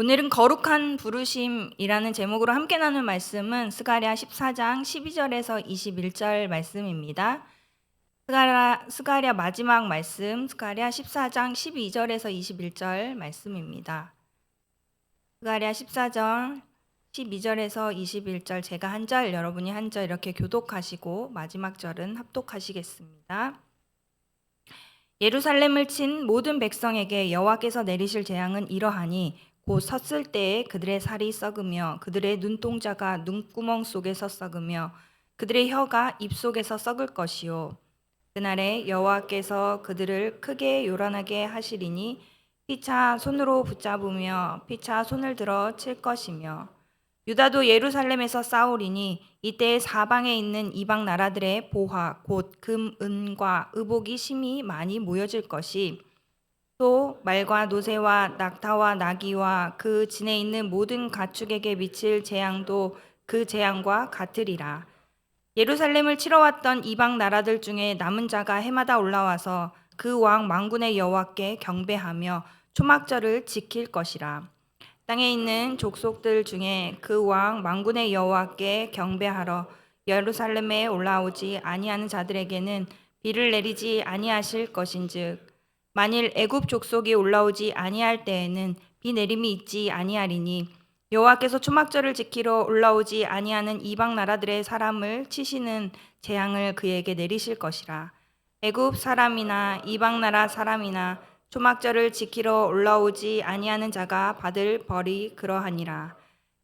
오늘은 거룩한 부르심이라는 제목으로 함께 나눌 말씀은 스가랴 14장 12절에서 21절 말씀입니다. 스가랴 마지막 말씀, 스가랴 14장 12절에서 21절 말씀입니다. 스가랴 14장 12절에서 21절 제가 한 절, 여러분이 한 절 이렇게 교독하시고 마지막 절은 합독하시겠습니다. 예루살렘을 친 모든 백성에게 여호와께서 내리실 재앙은 이러하니 곧 섰을 때에 그들의 살이 썩으며 그들의 눈동자가 눈구멍 속에서 썩으며 그들의 혀가 입 속에서 썩을 것이요 그날에 여호와께서 그들을 크게 요란하게 하시리니 피차 손으로 붙잡으며 피차 손을 들어 칠 것이며 유다도 예루살렘에서 싸우리니 이때 사방에 있는 이방 나라들의 보화 곧 금, 은과 의복이 심히 많이 모여질 것이 또 말과 노새와 낙타와 나귀와 그 진에 있는 모든 가축에게 미칠 재앙도 그 재앙과 같으리라. 예루살렘을 치러 왔던 이방 나라들 중에 남은 자가 해마다 올라와서 그 왕 만군의 여호와께 경배하며 초막절을 지킬 것이라. 땅에 있는 족속들 중에 그 왕 만군의 여호와께 경배하러 예루살렘에 올라오지 아니하는 자들에게는 비를 내리지 아니하실 것인즉 만일 애굽 족속이 올라오지 아니할 때에는 비 내림이 있지 아니하리니 여호와께서 초막절을 지키러 올라오지 아니하는 이방 나라들의 사람을 치시는 재앙을 그에게 내리실 것이라. 애굽 사람이나 이방 나라 사람이나 초막절을 지키러 올라오지 아니하는 자가 받을 벌이 그러하니라.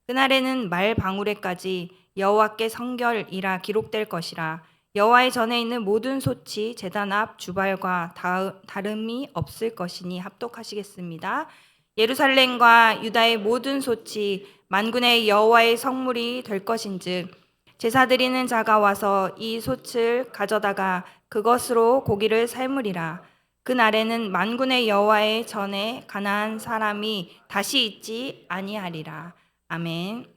그날에는 말 방울에까지 여호와께 성결이라 기록될 것이라. 여호와의 전에 있는 모든 소치 제단 앞 주발과 다름이 없을 것이니 합독하시겠습니다. 예루살렘과 유다의 모든 소치 만군의 여호와의 성물이 될 것인즉 제사 드리는 자가 와서 이 솥을 가져다가 그것으로 고기를 삶으리라. 그날에는 만군의 여호와의 전에 가나안 사람이 다시 있지 아니하리라. 아멘.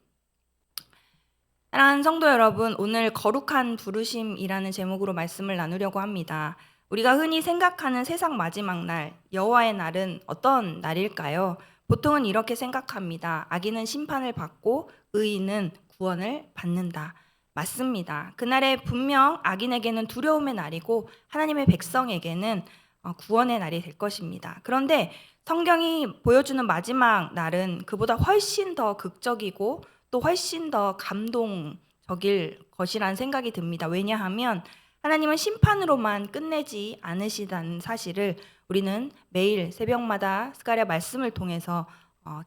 사랑하는 성도 여러분, 오늘 거룩한 부르심이라는 제목으로 말씀을 나누려고 합니다. 우리가 흔히 생각하는 세상 마지막 날, 여호와의 날은 어떤 날일까요? 보통은 이렇게 생각합니다. 악인은 심판을 받고 의인은 구원을 받는다. 맞습니다. 그날에 분명 악인에게는 두려움의 날이고 하나님의 백성에게는 구원의 날이 될 것입니다. 그런데 성경이 보여주는 마지막 날은 그보다 훨씬 더 극적이고 또 훨씬 더 감동적일 것이라는 생각이 듭니다. 왜냐하면 하나님은 심판으로만 끝내지 않으시다는 사실을 우리는 매일 새벽마다 스가랴 말씀을 통해서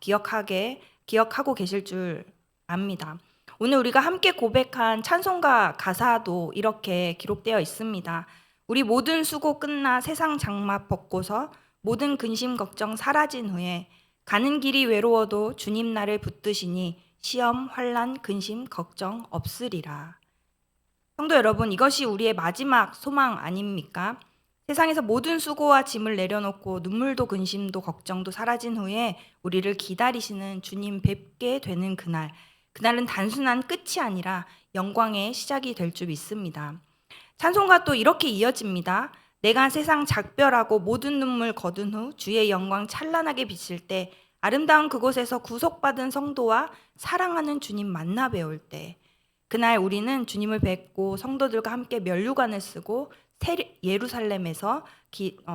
기억하고 계실 줄 압니다. 오늘 우리가 함께 고백한 찬송가 가사도 이렇게 기록되어 있습니다. 우리 모든 수고 끝나 세상 장막 벗고서 모든 근심 걱정 사라진 후에 가는 길이 외로워도 주님 나를 붙드시니 시험 환난 근심 걱정 없으리라. 성도 여러분, 이것이 우리의 마지막 소망 아닙니까? 세상에서 모든 수고와 짐을 내려놓고 눈물도 근심도 걱정도 사라진 후에 우리를 기다리시는 주님 뵙게 되는 그날은 단순한 끝이 아니라 영광의 시작이 될 줄 믿습니다. 찬송가 또 이렇게 이어집니다. 내가 세상 작별하고 모든 눈물 거둔 후 주의 영광 찬란하게 비칠 때 아름다운 그곳에서 구속받은 성도와 사랑하는 주님 만나 배울 때 그날 우리는 주님을 뵙고 성도들과 함께 면류관을 쓰고 새 예루살렘에서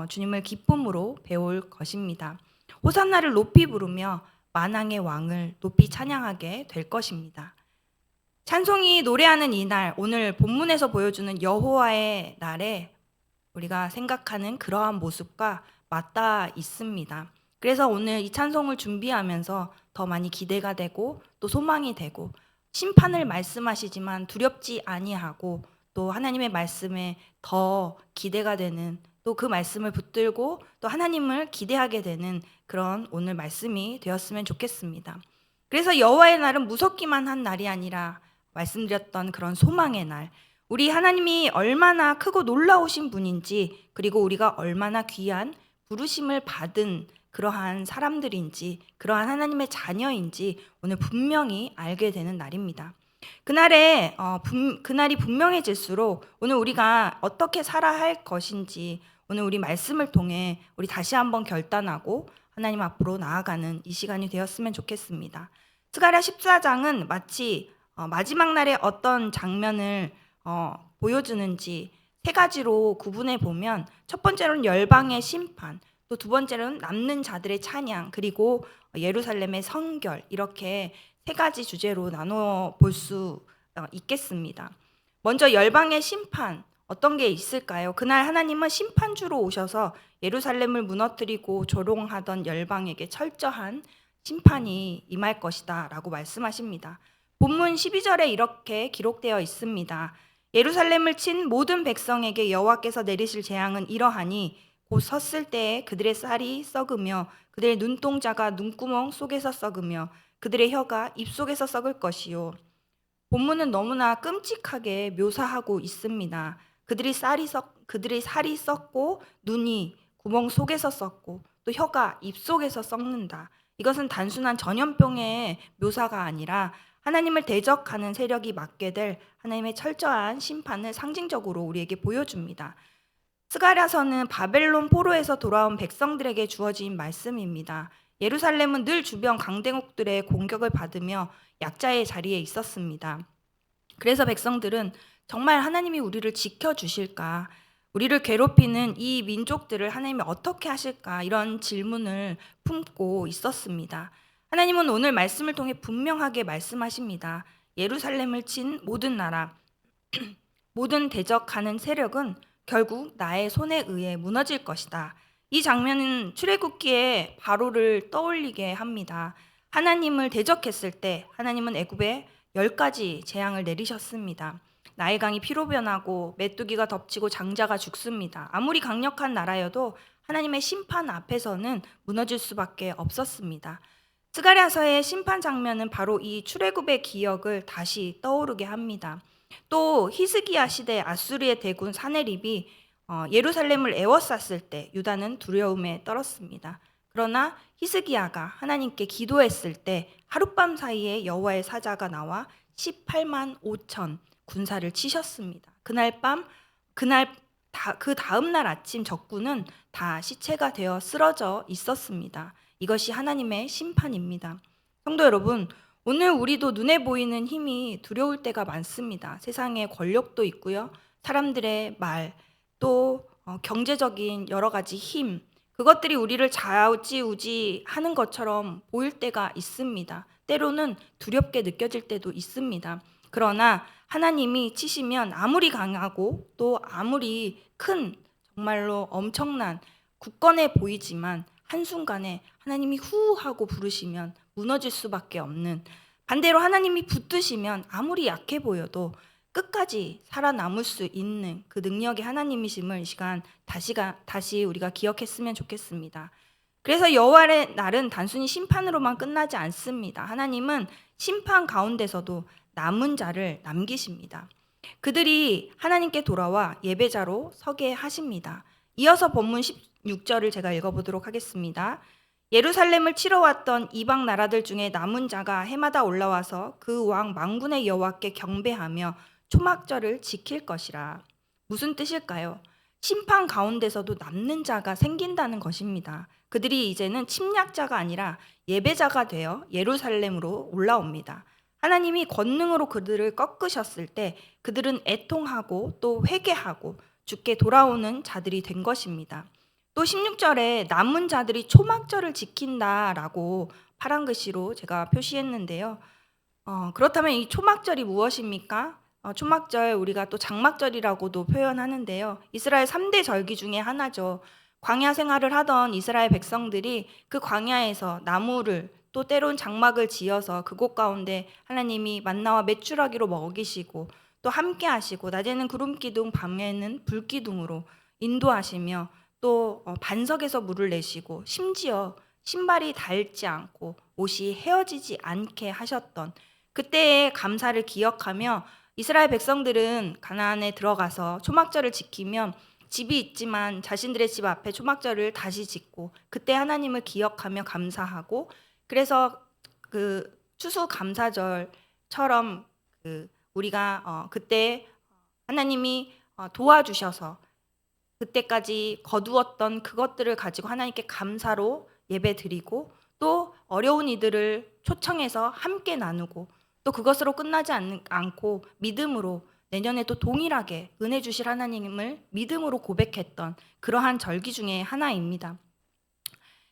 주님을 기쁨으로 배울 것입니다. 호산나를 높이 부르며 만왕의 왕을 높이 찬양하게 될 것입니다. 찬송이 노래하는 이날, 오늘 본문에서 보여주는 여호와의 날에 우리가 생각하는 그러한 모습과 맞닿아 있습니다. 그래서 오늘 이 찬송을 준비하면서 더 많이 기대가 되고 또 소망이 되고 심판을 말씀하시지만 두렵지 아니하고 또 하나님의 말씀에 더 기대가 되는 또 그 말씀을 붙들고 또 하나님을 기대하게 되는 그런 오늘 말씀이 되었으면 좋겠습니다. 그래서 여호와의 날은 무섭기만 한 날이 아니라 말씀드렸던 그런 소망의 날, 우리 하나님이 얼마나 크고 놀라우신 분인지 그리고 우리가 얼마나 귀한 부르심을 받은 그러한 사람들인지 그러한 하나님의 자녀인지 오늘 분명히 알게 되는 날입니다. 그날이 분명해질수록 오늘 우리가 어떻게 살아야 할 것인지 오늘 우리 말씀을 통해 우리 다시 한번 결단하고 하나님 앞으로 나아가는 이 시간이 되었으면 좋겠습니다. 스가랴 14장은 마치 마지막 날에 어떤 장면을 보여주는지 세 가지로 구분해 보면, 첫 번째로는 열방의 심판, 또 두 번째로는 남는 자들의 찬양, 그리고 예루살렘의 성결, 이렇게 세 가지 주제로 나눠 볼 수 있겠습니다. 먼저 열방의 심판, 어떤 게 있을까요? 그날 하나님은 심판주로 오셔서 예루살렘을 무너뜨리고 조롱하던 열방에게 철저한 심판이 임할 것이다 라고 말씀하십니다. 본문 12절에 이렇게 기록되어 있습니다. 예루살렘을 친 모든 백성에게 여호와께서 내리실 재앙은 이러하니 곧 섰을 때에 그들의 쌀이 썩으며 그들의 눈동자가 눈구멍 속에서 썩으며 그들의 혀가 입 속에서 썩을 것이요. 본문은 너무나 끔찍하게 묘사하고 있습니다. 그들의 살이 썩고 눈이 구멍 속에서 썩고 또 혀가 입 속에서 썩는다. 이것은 단순한 전염병의 묘사가 아니라 하나님을 대적하는 세력이 맡게 될 하나님의 철저한 심판을 상징적으로 우리에게 보여줍니다. 스가랴서는 바벨론 포로에서 돌아온 백성들에게 주어진 말씀입니다. 예루살렘은 늘 주변 강대국들의 공격을 받으며 약자의 자리에 있었습니다. 그래서 백성들은 정말 하나님이 우리를 지켜주실까? 우리를 괴롭히는 이 민족들을 하나님이 어떻게 하실까? 이런 질문을 품고 있었습니다. 하나님은 오늘 말씀을 통해 분명하게 말씀하십니다. 예루살렘을 친 모든 나라, 모든 대적하는 세력은 결국 나의 손에 의해 무너질 것이다. 이 장면은 출애굽기에 바로를 떠올리게 합니다. 하나님을 대적했을 때 하나님은 애굽에 10가지 재앙을 내리셨습니다. 나일강이 피로 변하고 메뚜기가 덮치고 장자가 죽습니다. 아무리 강력한 나라여도 하나님의 심판 앞에서는 무너질 수밖에 없었습니다. 스가랴서의 심판 장면은 바로 이 출애굽의 기억을 다시 떠오르게 합니다. 또 히스기야 시대 아수르의 대군 사네립이 예루살렘을 에워쌌을 때 유다는 두려움에 떨었습니다. 그러나 히스기야가 하나님께 기도했을 때 하룻밤 사이에 여호와의 사자가 나와 18만 5천 군사를 치셨습니다. 그 다음 날 아침 적군은 다 시체가 되어 쓰러져 있었습니다. 이것이 하나님의 심판입니다. 성도 여러분, 오늘 우리도 눈에 보이는 힘이 두려울 때가 많습니다. 세상에 권력도 있고요. 사람들의 말, 또 경제적인 여러 가지 힘, 그것들이 우리를 좌우지우지하는 것처럼 보일 때가 있습니다. 때로는 두렵게 느껴질 때도 있습니다. 그러나 하나님이 치시면 아무리 강하고 또 아무리 큰 정말로 엄청난 굳건해 보이지만 한순간에 하나님이 후 하고 부르시면 무너질 수밖에 없는, 반대로 하나님이 붙드시면 아무리 약해 보여도 끝까지 살아남을 수 있는 그 능력의 하나님이심을 이 시간 다시 우리가 기억했으면 좋겠습니다. 그래서 여호와의 날은 단순히 심판으로만 끝나지 않습니다. 하나님은 심판 가운데서도 남은 자를 남기십니다. 그들이 하나님께 돌아와 예배자로 서게 하십니다. 이어서 본문 16절을 제가 읽어보도록 하겠습니다. 예루살렘을 치러 왔던 이방 나라들 중에 남은 자가 해마다 올라와서 그 왕 만군의 여호와께 경배하며 초막절을 지킬 것이라. 무슨 뜻일까요? 심판 가운데서도 남는 자가 생긴다는 것입니다. 그들이 이제는 침략자가 아니라 예배자가 되어 예루살렘으로 올라옵니다. 하나님이 권능으로 그들을 꺾으셨을 때 그들은 애통하고 또 회개하고 주께 돌아오는 자들이 된 것입니다. 또 16절에 남은 자들이 초막절을 지킨다라고 파란 글씨로 제가 표시했는데요. 그렇다면 이 초막절이 무엇입니까? 초막절, 우리가 또 장막절이라고도 표현하는데요. 이스라엘 3대 절기 중에 하나죠. 광야 생활을 하던 이스라엘 백성들이 그 광야에서 나무를 또 때론 장막을 지어서 그곳 가운데 하나님이 만나와 메추라기로 먹이시고 또 함께 하시고 낮에는 구름기둥 밤에는 불기둥으로 인도하시며 또 반석에서 물을 내시고 심지어 신발이 닳지 않고 옷이 헤어지지 않게 하셨던 그때의 감사를 기억하며 이스라엘 백성들은 가나안에 들어가서 초막절을 지키면 집이 있지만 자신들의 집 앞에 초막절을 다시 짓고 그때 하나님을 기억하며 감사하고, 그래서 그 추수감사절처럼 우리가 그때 하나님이 도와주셔서 그때까지 거두었던 그것들을 가지고 하나님께 감사로 예배 드리고 또 어려운 이들을 초청해서 함께 나누고 또 그것으로 끝나지 않고 믿음으로 내년에 또 동일하게 은혜 주실 하나님을 믿음으로 고백했던 그러한 절기 중에 하나입니다.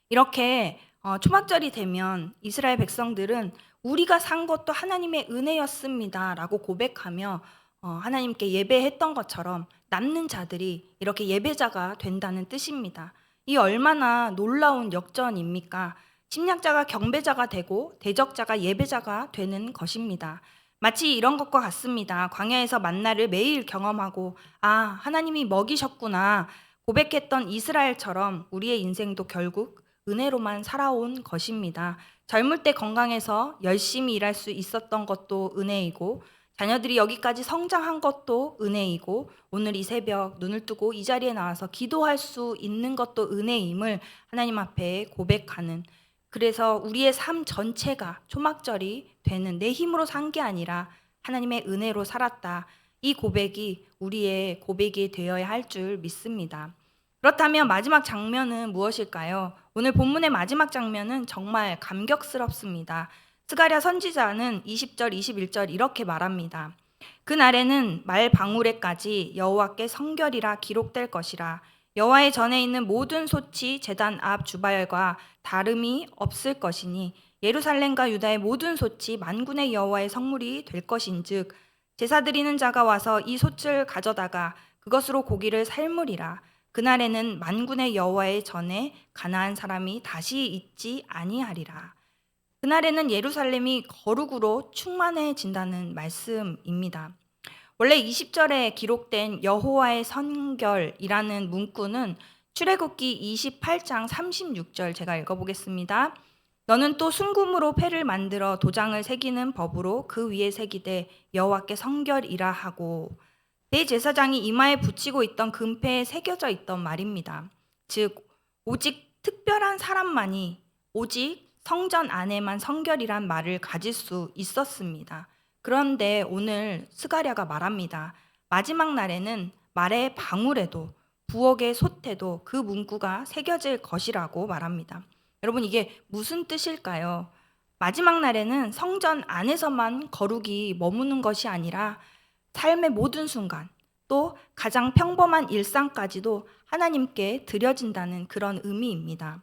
이렇게 초막절이 되면 이스라엘 백성들은 우리가 산 것도 하나님의 은혜였습니다라고 고백하며 하나님께 예배했던 것처럼 남는 자들이 이렇게 예배자가 된다는 뜻입니다. 이 얼마나 놀라운 역전입니까? 침략자가 경배자가 되고 대적자가 예배자가 되는 것입니다. 마치 이런 것과 같습니다. 광야에서 만나를 매일 경험하고 하나님이 먹이셨구나 고백했던 이스라엘처럼 우리의 인생도 결국 은혜로만 살아온 것입니다. 젊을 때 건강해서 열심히 일할 수 있었던 것도 은혜이고 자녀들이 여기까지 성장한 것도 은혜이고 오늘 이 새벽 눈을 뜨고 이 자리에 나와서 기도할 수 있는 것도 은혜임을 하나님 앞에 고백하는, 그래서 우리의 삶 전체가 초막절이 되는, 내 힘으로 산 게 아니라 하나님의 은혜로 살았다, 이 고백이 우리의 고백이 되어야 할 줄 믿습니다. 그렇다면 마지막 장면은 무엇일까요? 오늘 본문의 마지막 장면은 정말 감격스럽습니다. 스가랴 선지자는 20절, 21절 이렇게 말합니다. 그날에는 말 방울에까지 여호와께 성결이라 기록될 것이라. 여호와의 전에 있는 모든 솥이 제단 앞 주발과 다름이 없을 것이니 예루살렘과 유다의 모든 솥이 만군의 여호와의 성물이 될 것인즉 제사 드리는 자가 와서 이 솥을 가져다가 그것으로 고기를 삶으리라. 그날에는 만군의 여호와의 전에 가나안 사람이 다시 있지 아니하리라. 그날에는 예루살렘이 거룩으로 충만해진다는 말씀입니다. 원래 20절에 기록된 여호와의 성결이라는 문구는 출애굽기 28장 36절 제가 읽어보겠습니다. 너는 또 순금으로 패를 만들어 도장을 새기는 법으로 그 위에 새기되 여호와께 성결이라 하고, 대제사장이 이마에 붙이고 있던 금패에 새겨져 있던 말입니다. 즉 오직 특별한 사람만이 오직 성전 안에만 성결이란 말을 가질 수 있었습니다. 그런데 오늘 스가랴가 말합니다. 마지막 날에는 말의 방울에도 부엌의 솥에도 그 문구가 새겨질 것이라고 말합니다. 여러분, 이게 무슨 뜻일까요? 마지막 날에는 성전 안에서만 거룩이 머무는 것이 아니라 삶의 모든 순간, 또 가장 평범한 일상까지도 하나님께 드려진다는 그런 의미입니다.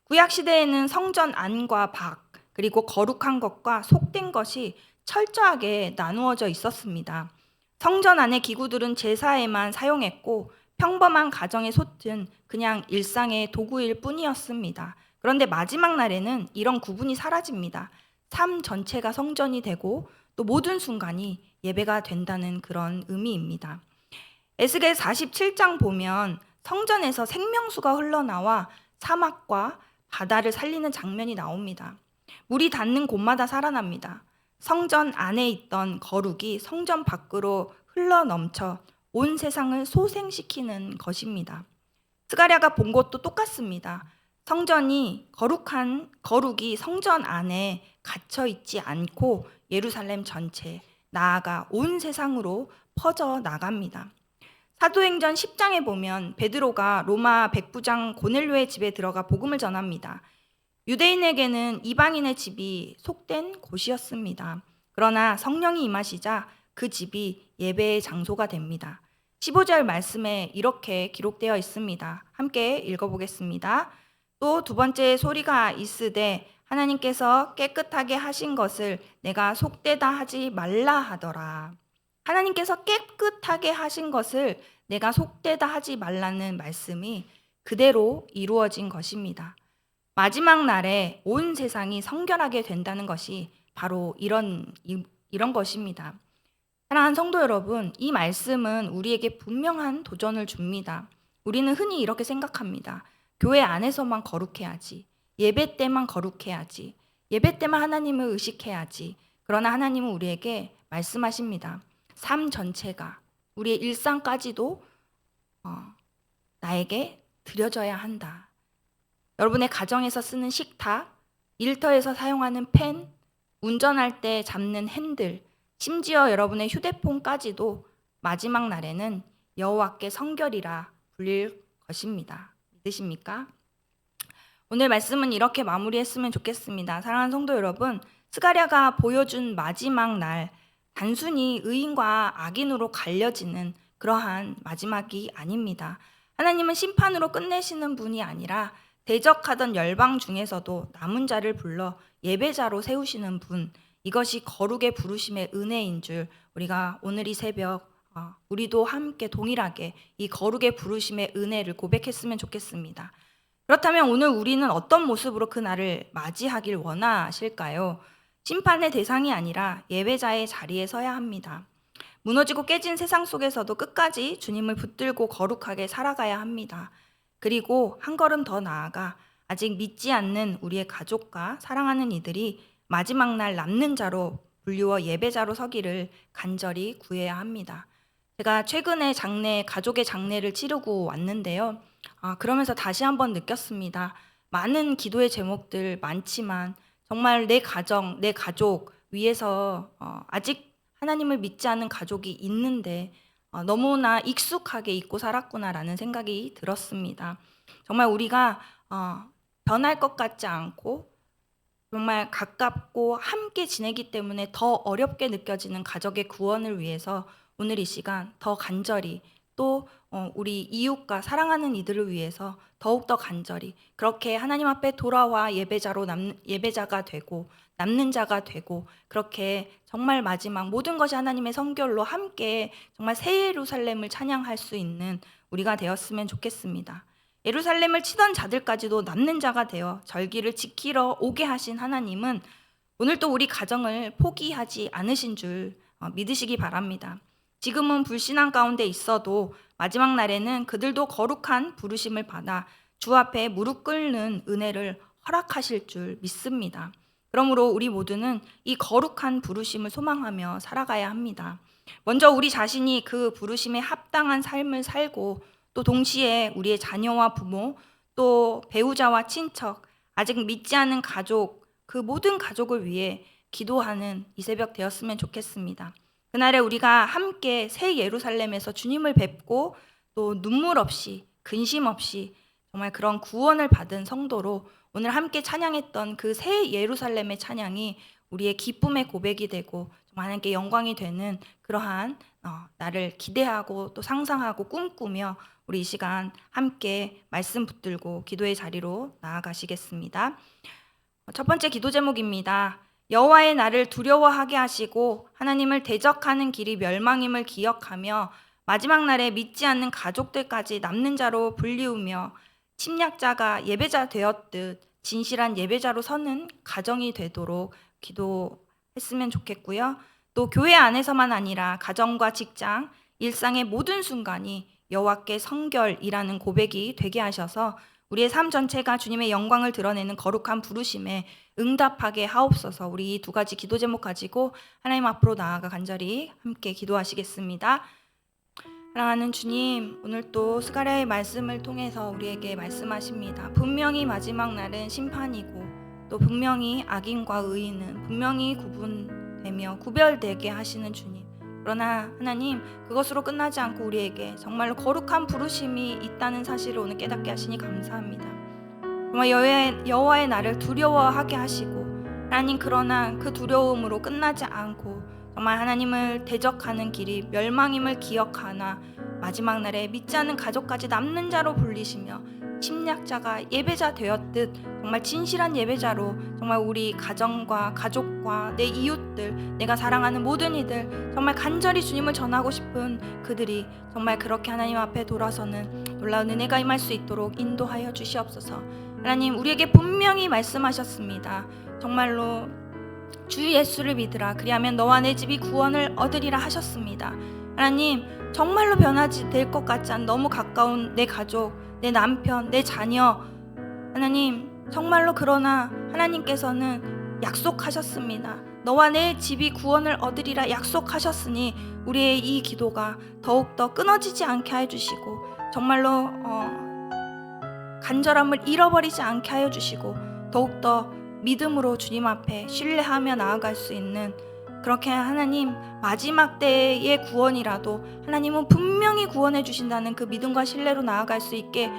구약 시대에는 성전 안과 밖, 그리고 거룩한 것과 속된 것이 철저하게 나누어져 있었습니다. 성전 안의 기구들은 제사에만 사용했고 평범한 가정의 솥은 그냥 일상의 도구일 뿐이었습니다. 그런데 마지막 날에는 이런 구분이 사라집니다. 삶 전체가 성전이 되고 또 모든 순간이 예배가 된다는 그런 의미입니다. 에스겔 47장 보면 성전에서 생명수가 흘러나와 사막과 바다를 살리는 장면이 나옵니다. 물이 닿는 곳마다 살아납니다. 성전 안에 있던 거룩이 성전 밖으로 흘러넘쳐 온 세상을 소생시키는 것입니다. 스가랴가 본 것도 똑같습니다. 성전이 거룩이 성전 안에 갇혀 있지 않고 예루살렘 전체, 나아가 온 세상으로 퍼져 나갑니다. 사도행전 10장에 보면 베드로가 로마 백부장 고넬료의 집에 들어가 복음을 전합니다. 유대인에게는 이방인의 집이 속된 곳이었습니다. 그러나 성령이 임하시자 그 집이 예배의 장소가 됩니다. 15절 말씀에 이렇게 기록되어 있습니다. 함께 읽어보겠습니다. 또 두 번째 소리가 있으되 하나님께서 깨끗하게 하신 것을 내가 속되다 하지 말라 하더라. 하나님께서 깨끗하게 하신 것을 내가 속되다 하지 말라는 말씀이 그대로 이루어진 것입니다. 마지막 날에 온 세상이 성결하게 된다는 것이 바로 이런 것입니다. 사랑하는 성도 여러분, 이 말씀은 우리에게 분명한 도전을 줍니다. 우리는 흔히 이렇게 생각합니다. 교회 안에서만 거룩해야지, 예배 때만 거룩해야지, 예배 때만 하나님을 의식해야지. 그러나 하나님은 우리에게 말씀하십니다. 삶 전체가, 우리의 일상까지도 나에게 드려져야 한다. 여러분의 가정에서 쓰는 식탁, 일터에서 사용하는 펜, 운전할 때 잡는 핸들, 심지어 여러분의 휴대폰까지도 마지막 날에는 여호와께 성결이라 불릴 것입니다. 믿으십니까? 오늘 말씀은 이렇게 마무리했으면 좋겠습니다. 사랑하는 성도 여러분, 스가랴가 보여준 마지막 날, 단순히 의인과 악인으로 갈려지는 그러한 마지막이 아닙니다. 하나님은 심판으로 끝내시는 분이 아니라 대적하던 열방 중에서도 남은 자를 불러 예배자로 세우시는 분, 이것이 거룩의 부르심의 은혜인 줄 우리가 오늘 이 새벽 우리도 함께 동일하게 이 거룩의 부르심의 은혜를 고백했으면 좋겠습니다. 그렇다면 오늘 우리는 어떤 모습으로 그 날을 맞이하길 원하실까요? 심판의 대상이 아니라 예배자의 자리에 서야 합니다. 무너지고 깨진 세상 속에서도 끝까지 주님을 붙들고 거룩하게 살아가야 합니다. 그리고 한 걸음 더 나아가 아직 믿지 않는 우리의 가족과 사랑하는 이들이 마지막 날 남는 자로 불리워 예배자로 서기를 간절히 구해야 합니다. 제가 최근에 가족의 장례를 치르고 왔는데요. 그러면서 다시 한번 느꼈습니다. 많은 기도의 제목들 많지만 정말 내 가정, 내 가족 위해서 아직 하나님을 믿지 않는 가족이 있는데 너무나 익숙하게 잊고 살았구나라는 생각이 들었습니다. 정말 우리가 변할 것 같지 않고 정말 가깝고 함께 지내기 때문에 더 어렵게 느껴지는 가족의 구원을 위해서 오늘 이 시간 더 간절히 또 우리 이웃과 사랑하는 이들을 위해서 더욱더 간절히 그렇게 하나님 앞에 돌아와 예배자가 되고 남는 자가 되고 그렇게 정말 마지막 모든 것이 하나님의 성결로 함께 정말 새 예루살렘을 찬양할 수 있는 우리가 되었으면 좋겠습니다. 예루살렘을 치던 자들까지도 남는 자가 되어 절기를 지키러 오게 하신 하나님은 오늘 또 우리 가정을 포기하지 않으신 줄 믿으시기 바랍니다. 지금은 불신앙 가운데 있어도 마지막 날에는 그들도 거룩한 부르심을 받아 주 앞에 무릎 꿇는 은혜를 허락하실 줄 믿습니다. 그러므로 우리 모두는 이 거룩한 부르심을 소망하며 살아가야 합니다. 먼저 우리 자신이 그 부르심에 합당한 삶을 살고 또 동시에 우리의 자녀와 부모 또 배우자와 친척 아직 믿지 않는 가족 그 모든 가족을 위해 기도하는 이 새벽 되었으면 좋겠습니다. 그날에 우리가 함께 새 예루살렘에서 주님을 뵙고 또 눈물 없이 근심 없이 정말 그런 구원을 받은 성도로 오늘 함께 찬양했던 그 새 예루살렘의 찬양이 우리의 기쁨의 고백이 되고 정말 하나님께 영광이 되는 그러한 나를 기대하고 또 상상하고 꿈꾸며 우리 이 시간 함께 말씀 붙들고 기도의 자리로 나아가시겠습니다. 첫 번째 기도 제목입니다. 여호와의 날을 두려워하게 하시고 하나님을 대적하는 길이 멸망임을 기억하며 마지막 날에 믿지 않는 가족들까지 남는 자로 불리우며 침략자가 예배자 되었듯 진실한 예배자로 서는 가정이 되도록 기도했으면 좋겠고요. 또 교회 안에서만 아니라 가정과 직장, 일상의 모든 순간이 여호와께 성결이라는 고백이 되게 하셔서 우리의 삶 전체가 주님의 영광을 드러내는 거룩한 부르심에 응답하게 하옵소서. 우리 이 두 가지 기도 제목 가지고 하나님 앞으로 나아가 간절히 함께 기도하시겠습니다. 사랑하는 주님, 오늘 또 스가랴의 말씀을 통해서 우리에게 말씀하십니다. 분명히 마지막 날은 심판이고 또 분명히 악인과 의인은 분명히 구분되며 구별되게 하시는 주님. 그러나 하나님, 그것으로 끝나지 않고 우리에게 정말로 거룩한 부르심이 있다는 사실을 오늘 깨닫게 하시니 감사합니다. 정말 여호와의 날을 두려워하게 하시고 하나님, 그러나 그 두려움으로 끝나지 않고 정말 하나님을 대적하는 길이 멸망임을 기억하나 마지막 날에 믿지 않는 가족까지 남는 자로 불리시며 침략자가 예배자 되었듯 정말 진실한 예배자로 정말 우리 가정과 가족과 내 이웃들, 내가 사랑하는 모든 이들 정말 간절히 주님을 전하고 싶은 그들이 정말 그렇게 하나님 앞에 돌아서는 놀라운 은혜가 임할 수 있도록 인도하여 주시옵소서. 하나님, 우리에게 분명히 말씀하셨습니다. 정말로 주 예수를 믿으라, 그리하면 너와 내 집이 구원을 얻으리라 하셨습니다. 하나님, 정말로 변하지 될 것 같지 않은 너무 가까운 내 가족, 내 남편, 내 자녀, 하나님 정말로 그러나 하나님께서는 약속하셨습니다. 너와 내 집이 구원을 얻으리라 약속하셨으니 우리의 이 기도가 더욱더 끊어지지 않게 해주시고 정말로 간절함을 잃어버리지 않게 하여 주시고 더욱더 믿음으로 주님 앞에 신뢰하며 나아갈 수 있는 그렇게 하나님 마지막 때의 구원이라도 하나님은 분명히 구원해 주신다는 그 믿음과 신뢰로 나아갈 수 있게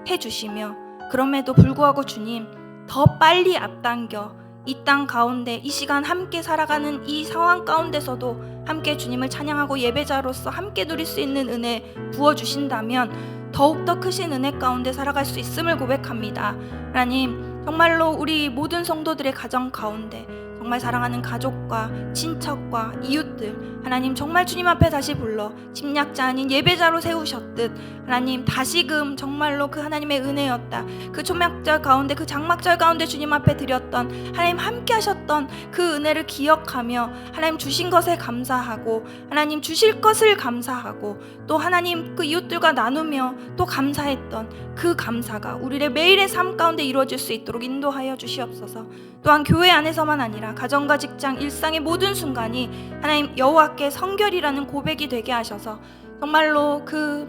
해 주시며 그럼에도 불구하고 주님 더 빨리 앞당겨 이 땅 가운데 이 시간 함께 살아가는 이 상황 가운데서도 함께 주님을 찬양하고 예배자로서 함께 누릴 수 있는 은혜 부어주신다면 더욱더 크신 은혜 가운데 살아갈 수 있음을 고백합니다. 하나님, 정말로 우리 모든 성도들의 가정 가운데 정말 사랑하는 가족과 친척과 이웃들, 하나님 정말 주님 앞에 다시 불러 침략자 아닌 예배자로 세우셨듯 하나님 다시금 정말로 그 하나님의 은혜였다, 그 초막절 가운데 그 장막절 가운데 주님 앞에 드렸던 하나님 함께 하셨던 그 은혜를 기억하며 하나님 주신 것에 감사하고 하나님 주실 것을 감사하고 또 하나님 그 이웃들과 나누며 또 감사했던 그 감사가 우리의 매일의 삶 가운데 이루어질 수 있도록 인도하여 주시옵소서. 또한 교회 안에서만 아니라 가정과 직장, 일상의 모든 순간이 하나님 여호와께 성결이라는 고백이 되게 하셔서 정말로 그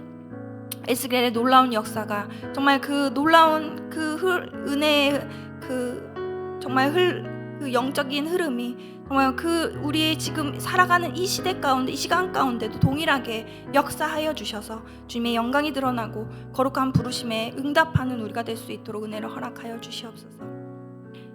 에스겔의 놀라운 역사가 정말 그 놀라운 그 은혜의 그 정말 그 영적인 흐름이 정말 그 우리의 지금 살아가는 이 시대 가운데 이 시간 가운데도 동일하게 역사하여 주셔서 주님의 영광이 드러나고 거룩한 부르심에 응답하는 우리가 될 수 있도록 은혜를 허락하여 주시옵소서.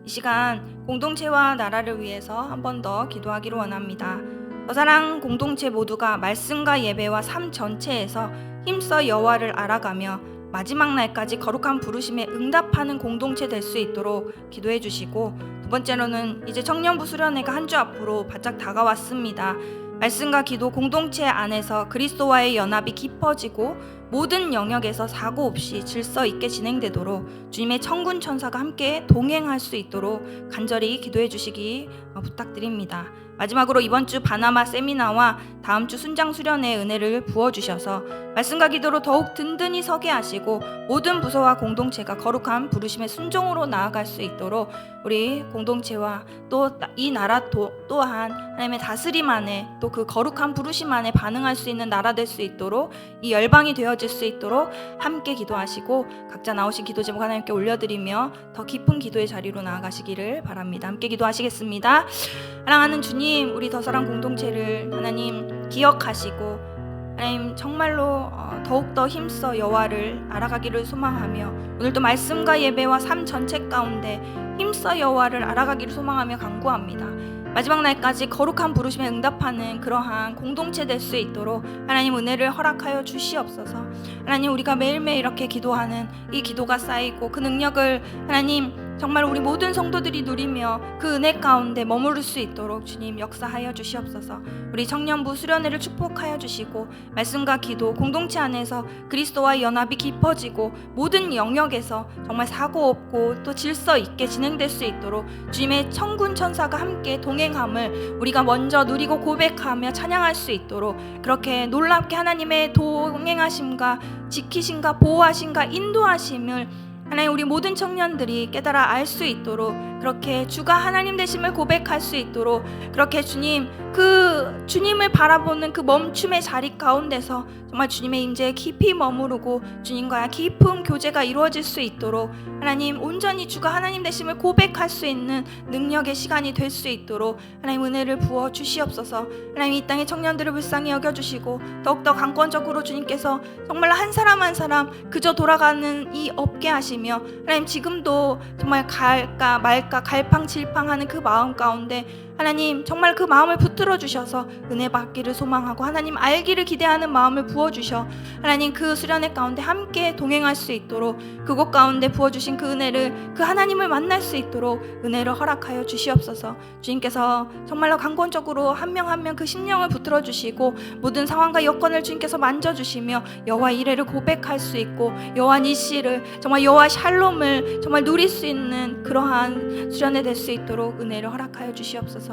이 시간 공동체와 나라를 위해서 한 번 더 기도하기를 원합니다. 저사랑 공동체 모두가 말씀과 예배와 삶 전체에서 힘써 여호와를 알아가며 마지막 날까지 거룩한 부르심에 응답하는 공동체 될 수 있도록 기도해 주시고, 두 번째로는 이제 청년부 수련회가 한 주 앞으로 바짝 다가왔습니다. 말씀과 기도 공동체 안에서 그리스도와의 연합이 깊어지고 모든 영역에서 사고 없이 질서 있게 진행되도록 주님의 천군 천사가 함께 동행할 수 있도록 간절히 기도해 주시기 부탁드립니다. 마지막으로 이번 주 바나마 세미나와 다음 주 순장 수련의 은혜를 부어주셔서 말씀과 기도로 더욱 든든히 서게 하시고 모든 부서와 공동체가 거룩한 부르심의 순종으로 나아갈 수 있도록 우리 공동체와 또 이 나라 또한 하나님의 다스림 안에 또 그 거룩한 부르심 안에 반응할 수 있는 나라 될 수 있도록 이 열방이 되어질 수 있도록 함께 기도하시고 각자 나오신 기도 제목 하나님께 올려드리며 더 깊은 기도의 자리로 나아가시기를 바랍니다. 함께 기도하시겠습니다. 사랑하는 주님, 우리 더사랑 공동체를 하나님 기억하시고 하나님 정말로 더욱더 힘써 여호와를 알아가기를 소망하며 오늘도 말씀과 예배와 삶 전체 가운데 힘써 여호와를 알아가기를 소망하며 간구합니다. 마지막 날까지 거룩한 부르심에 응답하는 그러한 공동체 될 수 있도록 하나님 은혜를 허락하여 주시옵소서. 하나님, 우리가 매일매일 이렇게 기도하는 이 기도가 쌓이고 그 능력을 하나님 정말 우리 모든 성도들이 누리며 그 은혜 가운데 머무를 수 있도록 주님 역사하여 주시옵소서. 우리 청년부 수련회를 축복하여 주시고 말씀과 기도 공동체 안에서 그리스도와의 연합이 깊어지고 모든 영역에서 정말 사고 없고 또 질서 있게 진행될 수 있도록 주님의 천군 천사가 함께 동행함을 우리가 먼저 누리고 고백하며 찬양할 수 있도록 그렇게 놀랍게 하나님의 동행하심과 지키심과 보호하심과 인도하심을 하나님 우리 모든 청년들이 깨달아 알 수 있도록 그렇게 주가 하나님 되심을 고백할 수 있도록 그렇게 주님 그 주님을 바라보는 그 멈춤의 자리 가운데서 정말 주님의 임재에 깊이 머무르고 주님과 깊은 교제가 이루어질 수 있도록 하나님 온전히 주가 하나님 되심을 고백할 수 있는 능력의 시간이 될 수 있도록 하나님 은혜를 부어 주시옵소서. 하나님 이 땅의 청년들을 불쌍히 여겨주시고 더욱더 강권적으로 주님께서 정말 한 사람 한 사람 그저 돌아가는 이 없게 하시며 하나님 지금도 정말 갈까 말까 갈팡질팡하는 그 마음 가운데 하나님 정말 그 마음을 붙들어 주셔서 은혜 받기를 소망하고 하나님 알기를 기대하는 마음을 부어주셔 하나님 그 수련회 가운데 함께 동행할 수 있도록 그곳 가운데 부어주신 그 은혜를 그 하나님을 만날 수 있도록 은혜를 허락하여 주시옵소서. 주님께서 정말로 강권적으로 한 명 한 명 그 심령을 붙들어 주시고 모든 상황과 여건을 주님께서 만져주시며 여호와 이레를 고백할 수 있고 여호와 니시를 정말 여호와 샬롬을 정말 누릴 수 있는 그러한 수련회 될 수 있도록 은혜를 허락하여 주시옵소서.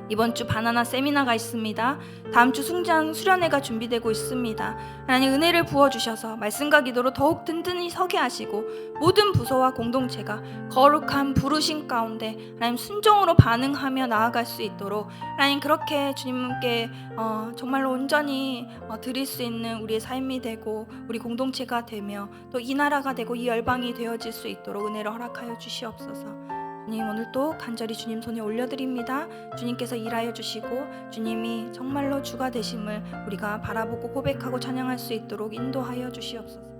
이번 주 바나나 세미나가 있습니다. 다음 주 순장 수련회가 준비되고 있습니다. 하나님 은혜를 부어주셔서 말씀과 기도로 더욱 든든히 서게 하시고 모든 부서와 공동체가 거룩한 부르심 가운데 하나님 순종으로 반응하며 나아갈 수 있도록 하나님 그렇게 주님께 정말로 온전히 드릴 수 있는 우리의 삶이 되고 우리 공동체가 되며 또 이 나라가 되고 이 열방이 되어질 수 있도록 은혜를 허락하여 주시옵소서. 주님 오늘 또 간절히 주님 손에 올려드립니다. 주님께서 일하여 주시고 주님이 정말로 주가 되심을 우리가 바라보고 고백하고 찬양할 수 있도록 인도하여 주시옵소서.